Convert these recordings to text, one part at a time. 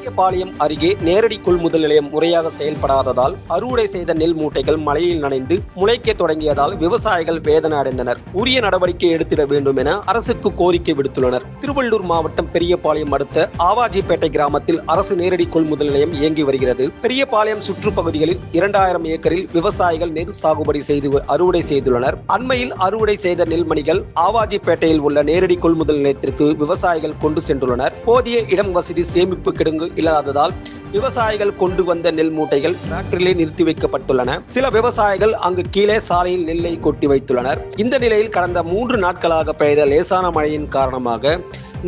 பெரியபாளையம் அருகே நேரடி கொள்முதல் நிலையம் முறையாக செயல்படாததால் அறுவடை செய்த நெல் மூட்டைகள் மழையில் நனைந்து முளைக்க தொடங்கியதால் விவசாயிகள் வேதனை அடைந்தனர். உரிய நடவடிக்கை எடுத்திட வேண்டும் என அரசுக்கு கோரிக்கை விடுத்துள்ளனர். திருவள்ளூர் மாவட்டம் பெரியபாளையம் அடுத்த ஆவாஜிப்பேட்டை கிராமத்தில் அரசு நேரடி கொள்முதல் நிலையம் இயங்கி வருகிறது. பெரியபாளையம் சுற்றுப்பகுதிகளில் 2000 ஏக்கரில் விவசாயிகள் நெல் சாகுபடி செய்து அறுவடை செய்துள்ளனர். அண்மையில் அறுவடை செய்த நெல்மணிகள் ஆவாஜிப்பேட்டையில் உள்ள நேரடி கொள்முதல் நிலையத்திற்கு விவசாயிகள் கொண்டு சென்றுள்ளனர். போதிய இடம் வசதி சேமிப்பு கிடங்கு இல்லாததால் விவசாயிகள் கொண்டு வந்த நெல் மூட்டைகள் டிராக்டரிலே நிறுத்தி வைக்கப்பட்டுள்ளன. சில விவசாயிகள் அங்கு கீழே சாலையில் நெல்லை கொட்டி வைத்துள்ளனர். இந்த நிலையில் கடந்த 3 நாட்களாக பெய்த லேசான மழையின் காரணமாக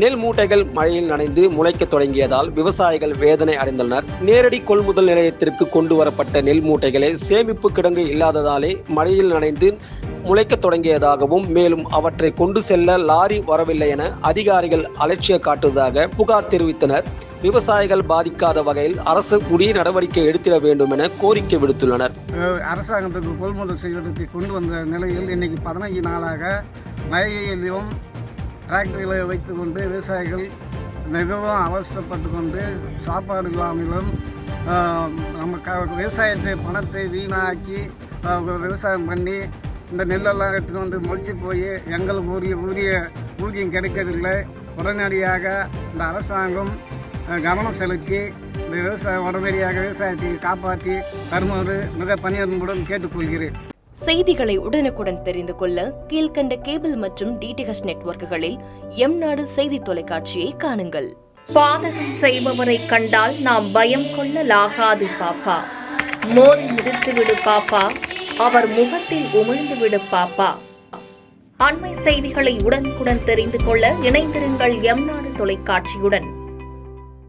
நெல் மூட்டைகள் மழையில் நனைந்து முளைக்க தொடங்கியதால் விவசாயிகள் வேதனை அடைந்துள்ளனர். நேரடி கொள்முதல் நிலையத்திற்கு கொண்டு வரப்பட்ட நெல் மூட்டைகளை சேமிப்பு கிடங்கு இல்லாததாலே மழையில் நனைந்து முளைக்க தொடங்கியதாகவும் மேலும் அவற்றை கொண்டு செல்ல லாரி வரவில்லை என அதிகாரிகள் அலட்சிய காட்டுவதாக புகார் தெரிவித்தனர். விவசாயிகள் பாதிக்காத வகையில் அரசு உரிய நடவடிக்கை எடுத்திட வேண்டும் என கோரிக்கை விடுத்துள்ளனர். அரசாங்கத்துக்கு கொள்முதல் செய்வதற்கு கொண்டு வந்த நிலையில் இன்னைக்கு 15 நாளாக மழையிலும் டிராக்டர்களை வைத்துக் கொண்டு விவசாயிகள் மிகவும் அவசரப்பட்டு கொண்டு சாப்பாடு இல்லாமலும் நம்ம விவசாயத்தை பணத்தை வீணாக்கி விவசாயம் பண்ணி இந்த நெல்லெல்லாம் எடுத்துகிட்டு வந்து முளைச்சி போய் எங்களுக்கு உரிய ஊதியம் கிடைக்கவில்லை. உடனடியாக இந்த அரசாங்கம் கவனம் செலுத்தி இந்த உடனடியாக விவசாயத்தை காப்பாற்றி தருமாறு மிக பணியன்புடன் கேட்டுக்கொள்கிறேன். செய்திகளை உடனுக்குடன் தெரிந்து கொள்ள கீழ்கண்ட கேபிள் மற்றும் DTH நெட்வொர்க்குகளில் எம்நாடு செய்தி தொலைக்காட்சியை காணுங்கள். பாதகம் செய்பவரை கண்டால் நாம் பயம் கொள்ளலாகாது பாப்பா. மோதி மிதித்து விடு பாப்பா, அவர் முகத்தில் உமிழ்ந்து விடு பாப்பா. அண்மை செய்திகளை உடனுக்குடன் தெரிந்து கொள்ள இணைந்திருங்கள் எம்நாடு தொலைக்காட்சியுடன்.